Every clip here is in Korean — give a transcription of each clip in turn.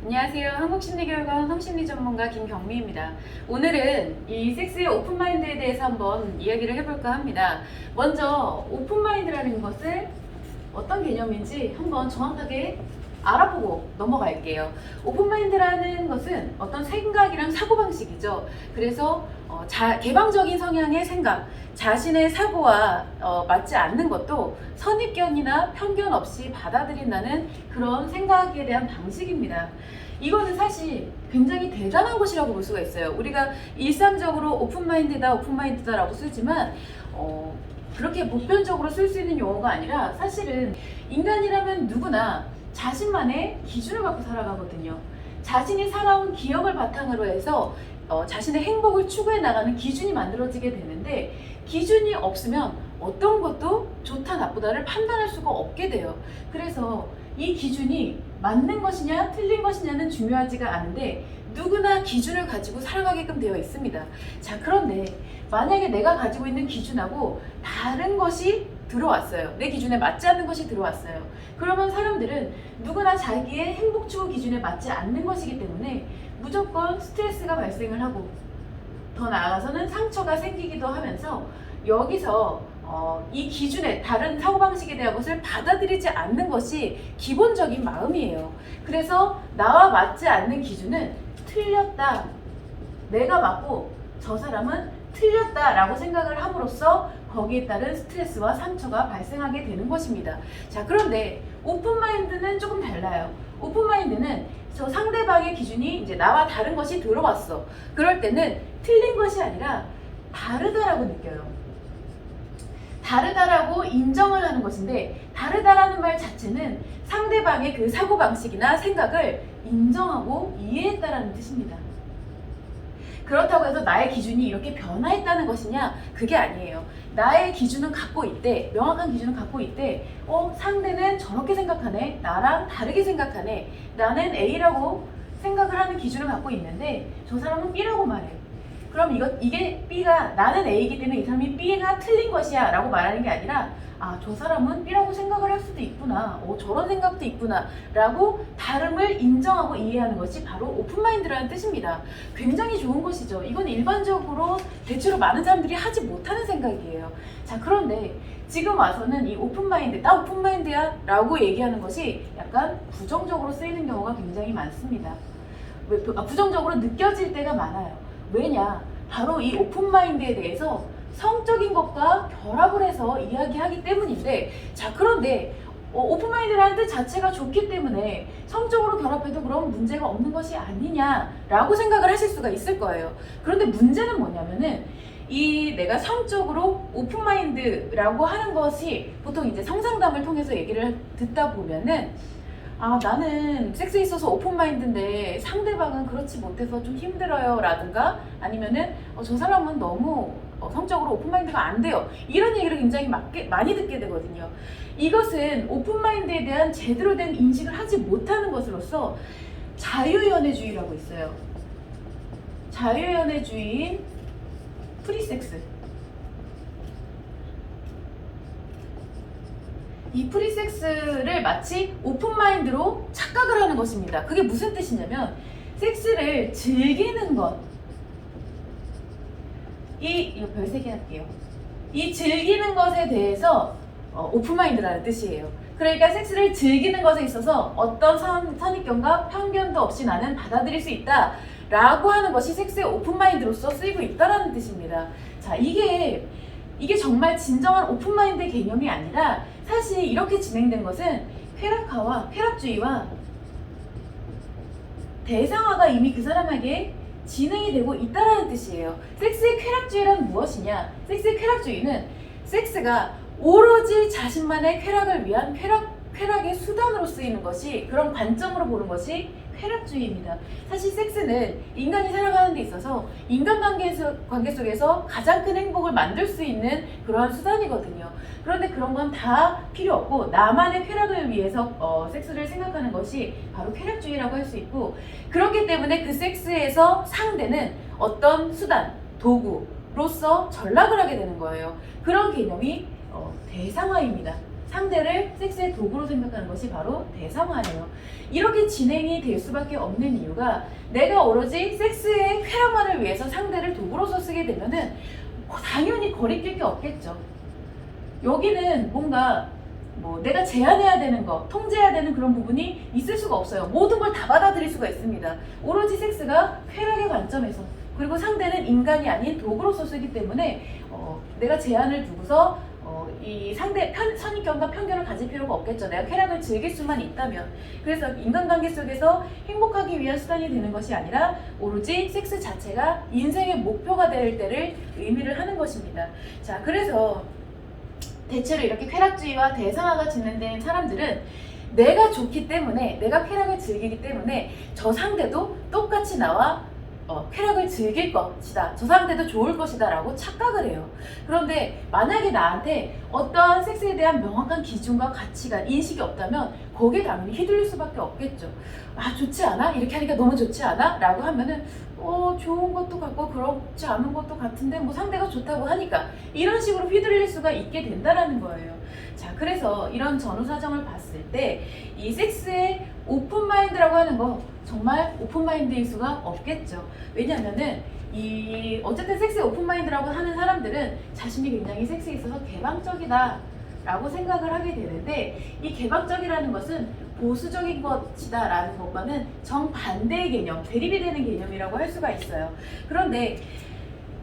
안녕하세요. 한국심리교육원 성심리 전문가 김경미입니다. 오늘은 이 섹스의 오픈마인드에 대해서 한번 이야기를 해볼까 합니다. 먼저 오픈마인드라는 것을 어떤 개념인지 한번 정확하게 알아보고 넘어갈게요. 오픈마인드라는 것은 어떤 생각이랑 사고방식이죠. 그래서 개방적인 성향의 생각, 자신의 사고와 맞지 않는 것도 선입견이나 편견 없이 받아들인다는 그런 생각에 대한 방식입니다. 이거는 사실 굉장히 대단한 것이라고 볼 수가 있어요. 우리가 일상적으로 오픈마인드다라고 쓰지만 그렇게 보편적으로 쓸 수 있는 용어가 아니라 사실은 인간이라면 누구나 자신만의 기준을 갖고 살아가거든요. 자신이 살아온 기억을 바탕으로 해서 자신의 행복을 추구해 나가는 기준이 만들어지게 되는데, 기준이 없으면 어떤 것도 좋다 나쁘다를 판단할 수가 없게 돼요. 그래서 이 기준이 맞는 것이냐 틀린 것이냐는 중요하지가 않은데 누구나 기준을 가지고 살아가게끔 되어 있습니다. 자, 그런데 만약에 내가 가지고 있는 기준하고 다른 것이 들어왔어요. 내 기준에 맞지 않는 것이 들어왔어요. 그러면 사람들은 누구나 자기의 행복 추구 기준에 맞지 않는 것이기 때문에 무조건 스트레스가 발생을 하고, 더 나아가서는 상처가 생기기도 하면서 여기서 이 기준에 다른 사고방식에 대한 것을 받아들이지 않는 것이 기본적인 마음이에요. 그래서 나와 맞지 않는 기준은 틀렸다, 내가 맞고 저 사람은 틀렸다라고 생각을 함으로써 거기에 따른 스트레스와 상처가 발생하게 되는 것입니다. 자, 그런데 오픈마인드는 조금 달라요. 오픈마인드는 저 상대방의 기준이 이제 나와 다른 것이 들어왔어. 그럴 때는 틀린 것이 아니라 다르다라고 느껴요. 다르다라고 인정을 하는 것인데, 다르다라는 말 자체는 상대방의 그 사고방식이나 생각을 인정하고 이해했다라는 뜻입니다. 그렇다고 해서 나의 기준이 이렇게 변화했다는 것이냐? 그게 아니에요. 나의 기준은 갖고 있대, 명확한 기준은 갖고 있대. 상대는 저렇게 생각하네, 나랑 다르게 생각하네, 나는 A라고 생각을 하는 기준을 갖고 있는데 저 사람은 B라고 말해요. 그럼 이게 B가, 나는 A이기 때문에 이 사람이 B가 틀린 것이야 라고 말하는 게 아니라, 저 사람은 B라고 생각을 할 수도 있구나, 저런 생각도 있구나 라고 다름을 인정하고 이해하는 것이 바로 오픈마인드라는 뜻입니다. 굉장히 좋은 것이죠. 이건 일반적으로 대체로 많은 사람들이 하지 못하는 생각이에요. 자, 그런데 지금 와서는 이 오픈마인드, 나 오픈마인드야 라고 얘기하는 것이 약간 부정적으로 쓰이는 경우가 굉장히 많습니다. 부정적으로 느껴질 때가 많아요. 왜냐? 바로 이 오픈마인드에 대해서 성적인 것과 결합을 해서 이야기하기 때문인데, 자, 그런데 오픈마인드라는 뜻 자체가 좋기 때문에 성적으로 결합해도 그럼 문제가 없는 것이 아니냐라고 생각을 하실 수가 있을 거예요. 그런데 문제는 뭐냐면은, 이 내가 성적으로 오픈마인드라고 하는 것이 보통 이제 성상담을 통해서 얘기를 듣다 보면은, 나는 섹스에 있어서 오픈마인드인데 상대방은 그렇지 못해서 좀 힘들어요 라든가, 아니면은 저 사람은 너무 성적으로 오픈마인드가 안 돼요, 이런 얘기를 굉장히 많이 듣게 되거든요. 이것은 오픈마인드에 대한 제대로 된 인식을 하지 못하는 것으로서 자유연애주의라고 있어요. 자유연애주의인 프리섹스. 이 프리섹스를 마치 오픈마인드로 착각을 하는 것입니다. 그게 무슨 뜻이냐면, 섹스를 즐기는 것, 이거 별 3개 할게요. 이 즐기는 것에 대해서 오픈마인드라는 뜻이에요. 그러니까 섹스를 즐기는 것에 있어서 어떤 선입견과 편견도 없이 나는 받아들일 수 있다 라고 하는 것이 섹스의 오픈마인드로서 쓰이고 있다는 뜻입니다. 자, 이게 정말 진정한 오픈마인드 개념이 아니라, 사실 이렇게 진행된 것은 쾌락주의와 대상화가 이미 그 사람에게 진행이 되고 있다는 뜻이에요. 섹스의 쾌락주의란 무엇이냐? 섹스의 쾌락주의는 섹스가 오로지 자신만의 쾌락을 위한 쾌락의 수단으로 쓰이는 것이, 그런 관점으로 보는 것이 쾌락주의입니다. 사실 섹스는 인간이 살아가는 데 있어서 인간관계 속에서 가장 큰 행복을 만들 수 있는 그러한 수단이거든요. 그런데 그런 건 다 필요 없고 나만의 쾌락을 위해서 섹스를 생각하는 것이 바로 쾌락주의라고 할 수 있고, 그렇기 때문에 그 섹스에서 상대는 어떤 수단, 도구로서 전락을 하게 되는 거예요. 그런 개념이 대상화입니다. 상대를 섹스의 도구로 생각하는 것이 바로 대상화예요. 이렇게 진행이 될 수밖에 없는 이유가 내가 오로지 섹스의 쾌락만을 위해서 상대를 도구로서 쓰게 되면은 당연히 거리낄 게 없겠죠. 여기는 뭔가 내가 제한해야 되는 거, 통제해야 되는 그런 부분이 있을 수가 없어요. 모든 걸 다 받아들일 수가 있습니다. 오로지 섹스가 쾌락의 관점에서, 그리고 상대는 인간이 아닌 도구로서 쓰기 때문에 내가 제한을 두고서 이 상대 선입견과 편견을 가질 필요가 없겠죠. 내가 쾌락을 즐길 수만 있다면. 그래서 인간관계 속에서 행복하기 위한 수단이 되는 것이 아니라 오로지 섹스 자체가 인생의 목표가 될 때를 의미를 하는 것입니다. 자, 그래서 대체로 이렇게 쾌락주의와 대상화가 진행된 사람들은 내가 좋기 때문에, 내가 쾌락을 즐기기 때문에 저 상대도 똑같이 나와 쾌락을 즐길 것이다, 저 상대도 좋을 것이다 라고 착각을 해요. 그런데 만약에 나한테 어떠한 섹스에 대한 명확한 기준과 가치관, 인식이 없다면 거기에 당연히 휘둘릴 수밖에 없겠죠. 아, 좋지 않아? 이렇게 하니까 너무 좋지 않아? 라고 하면은 좋은 것도 같고 그렇지 않은 것도 같은데 상대가 좋다고 하니까 이런 식으로 휘둘릴 수가 있게 된다라는 거예요. 자, 그래서 이런 전후 사정을 봤을 때 이 섹스의 오픈마인드라고 하는 거 정말 오픈마인드일 수가 없겠죠. 왜냐면은 어쨌든 섹스의 오픈마인드라고 하는 사람들은 자신이 굉장히 섹스에 있어서 개방적이다 라고 생각을 하게 되는데, 이 개방적이라는 것은 보수적인 것이다 라는 것과는 정반대의 개념, 대립이 되는 개념이라고 할 수가 있어요. 그런데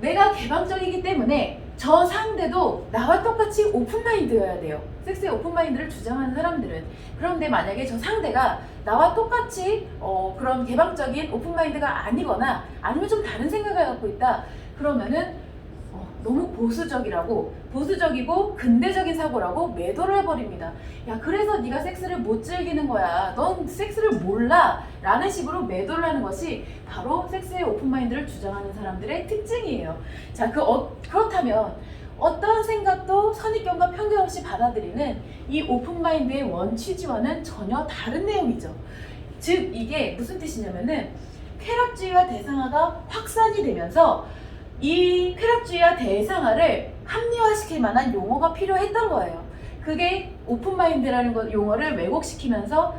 내가 개방적이기 때문에 저 상대도 나와 똑같이 오픈마인드여야 돼요. 섹스의 오픈마인드를 주장하는 사람들은. 그런데 만약에 저 상대가 나와 똑같이 그런 개방적인 오픈마인드가 아니거나 아니면 좀 다른 생각을 갖고 있다, 그러면은 너무 보수적이고 근대적인 사고라고 매도를 해버립니다. 야, 그래서 네가 섹스를 못 즐기는 거야, 넌 섹스를 몰라 라는 식으로 매도를 하는 것이 바로 섹스의 오픈마인드를 주장하는 사람들의 특징이에요. 자, 그렇다면 어떤 생각도 선입견과 편견 없이 받아들이는 이 오픈마인드의 원취지와는 전혀 다른 내용이죠. 즉, 이게 무슨 뜻이냐면은 쾌락주의와 대상화가 확산이 되면서 이 쾌락주의와 대상화를 합리화시킬 만한 용어가 필요했던 거예요. 그게 오픈마인드라는 용어를 왜곡시키면서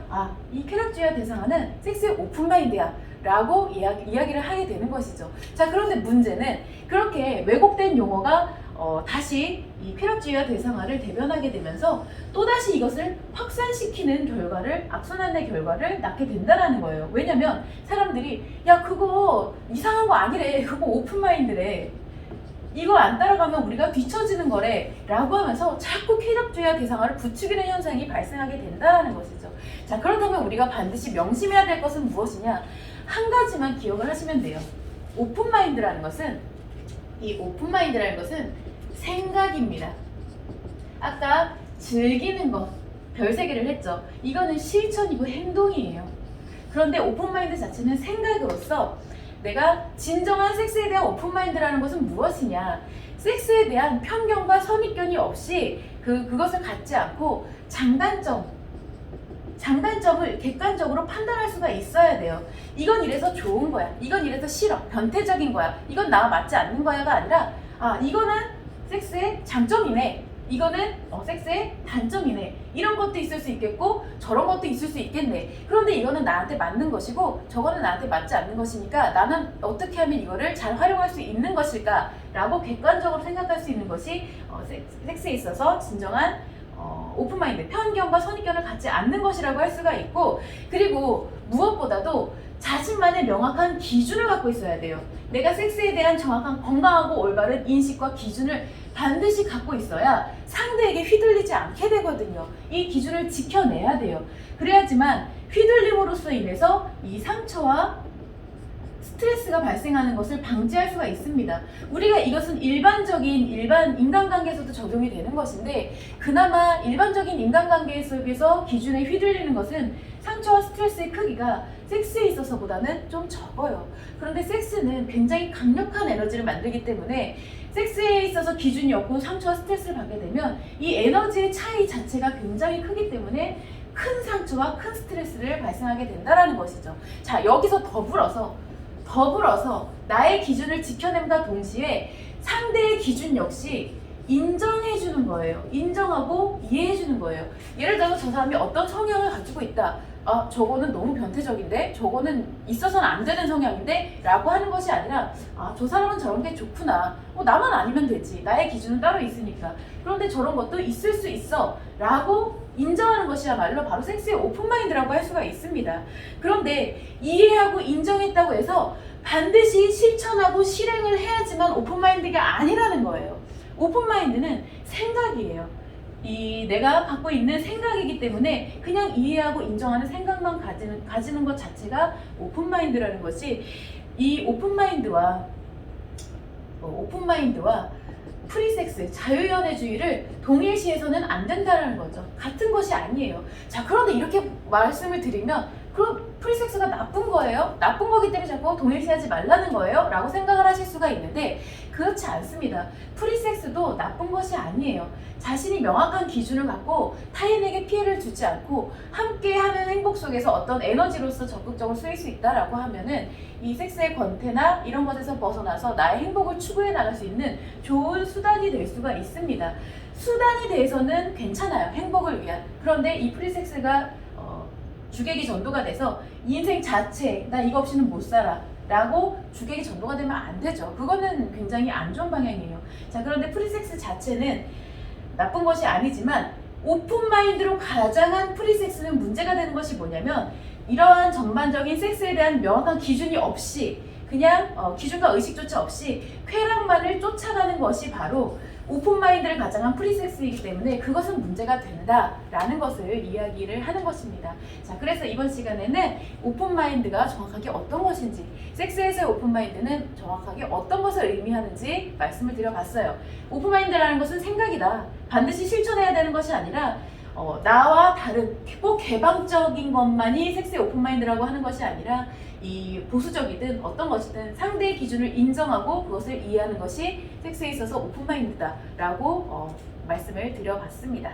이 쾌락주의와 대상화는 섹스의 오픈마인드야 라고 이야기를 하게 되는 것이죠. 자, 그런데 문제는 그렇게 왜곡된 용어가 다시 이 쾌락주의와 대상화를 대변하게 되면서 또다시 이것을 확산시키는 결과를, 악순환의 결과를 낳게 된다는 거예요. 왜냐면 사람들이 야, 그거 이상한 거 아니래, 그거 오픈마인드래, 이거 안 따라가면 우리가 뒤처지는 거래 라고 하면서 자꾸 쾌락주의와 대상화를 부추기는 현상이 발생하게 된다는 것이죠. 자, 그렇다면 우리가 반드시 명심해야 될 것은 무엇이냐? 한 가지만 기억을 하시면 돼요. 오픈마인드라는 것은 생각입니다. 아까 즐기는 것 별 3개를 했죠. 이거는 실천이고 행동이에요. 그런데 오픈마인드 자체는 생각으로서 내가 진정한 섹스에 대한 오픈마인드라는 것은 무엇이냐? 섹스에 대한 편견과 선입견이 없이 그것을 갖지 않고 장단점을 객관적으로 판단할 수가 있어야 돼요. 이건 이래서 좋은 거야, 이건 이래서 싫어, 변태적인 거야, 이건 나와 맞지 않는 거야가 아니라 이거는 섹스의 장점이네, 이거는 섹스의 단점이네, 이런 것도 있을 수 있겠고 저런 것도 있을 수 있겠네. 그런데 이거는 나한테 맞는 것이고 저거는 나한테 맞지 않는 것이니까 나는 어떻게 하면 이거를 잘 활용할 수 있는 것일까 라고 객관적으로 생각할 수 있는 것이 섹스에 있어서 진정한 오픈마인드, 편견과 선입견을 갖지 않는 것이라고 할 수가 있고, 그리고 무엇보다도 자신만의 명확한 기준을 갖고 있어야 돼요. 내가 섹스에 대한 정확한 건강하고 올바른 인식과 기준을 반드시 갖고 있어야 상대에게 휘둘리지 않게 되거든요. 이 기준을 지켜내야 돼요. 그래야지만 휘둘림으로써 인해서 이 상처와 스트레스가 발생하는 것을 방지할 수가 있습니다. 우리가 이것은 일반 인간관계에서도 적용이 되는 것인데, 그나마 일반적인 인간관계 속에서 기준에 휘둘리는 것은 상처와 스트레스의 크기가 섹스에 있어서보다는 좀 적어요. 그런데 섹스는 굉장히 강력한 에너지를 만들기 때문에 섹스에 있어서 기준이 없고 상처와 스트레스를 받게 되면 이 에너지의 차이 자체가 굉장히 크기 때문에 큰 상처와 큰 스트레스를 발생하게 된다는 것이죠. 자, 여기서 더불어서 나의 기준을 지켜냄과 동시에 상대의 기준 역시 인정해주는 거예요. 인정하고 이해해주는 거예요. 예를 들어서 저 사람이 어떤 성향을 가지고 있다. 아, 저거는 너무 변태적인데? 저거는 있어서는 안 되는 성향인데? 라고 하는 것이 아니라 아, 저 사람은 저런 게 좋구나. 나만 아니면 되지. 나의 기준은 따로 있으니까. 그런데 저런 것도 있을 수 있어. 라고 인정하는 것이야말로 바로 섹스의 오픈마인드라고 할 수가 있습니다. 그런데 이해하고 인정했다고 해서 반드시 실천하고 실행을 해야지만 오픈마인드가 아니라는 거예요. 오픈마인드는 생각이에요. 내가 갖고 있는 생각이기 때문에 그냥 이해하고 인정하는 생각만 가지는 것 자체가 오픈마인드라는 것이, 이 오픈마인드와 프리섹스, 자유연애주의를 동일시해서는 안 된다는 거죠. 같은 것이 아니에요. 자, 그런데 이렇게 말씀을 드리면 그럼 프리섹스가 나쁜 거예요? 나쁜 거기 때문에 자꾸 동일시하지 말라는 거예요? 라고 생각을 하실 수가 있는데 그렇지 않습니다. 프리섹스도 나쁜 것이 아니에요. 자신이 명확한 기준을 갖고 타인에게 피해를 주지 않고 함께하는 행복 속에서 어떤 에너지로서 적극적으로 쓰일 수 있다라고 하면은 이 섹스의 권태나 이런 것에서 벗어나서 나의 행복을 추구해 나갈 수 있는 좋은 수단이 될 수가 있습니다. 수단이 돼서는 괜찮아요. 행복을 위한. 그런데 이 프리섹스가 주객이 전도가 돼서 이 인생 자체 나 이거 없이는 못 살아 라고 주객이 전도가 되면 안 되죠. 그거는 굉장히 안 좋은 방향이에요. 자, 그런데 프리섹스 자체는 나쁜 것이 아니지만 오픈마인드로 가장한 프리섹스는 문제가 되는 것이 뭐냐면 이러한 전반적인 섹스에 대한 명확한 기준이 없이 그냥 기준과 의식조차 없이 쾌락만을 쫓아가는 것이 바로 오픈마인드를 가장한 프리섹스이기 때문에 그것은 문제가 된다라는 것을 이야기를 하는 것입니다. 자, 그래서 이번 시간에는 오픈마인드가 정확하게 어떤 것인지, 섹스에서의 오픈마인드는 정확하게 어떤 것을 의미하는지 말씀을 드려봤어요. 오픈마인드라는 것은 생각이다. 반드시 실천해야 되는 것이 아니라 나와 다른 꼭 개방적인 것만이 섹스의 오픈마인드라고 하는 것이 아니라 이 보수적이든 어떤 것이든 상대의 기준을 인정하고 그것을 이해하는 것이 섹스에 있어서 오픈마인드다라고 말씀을 드려봤습니다.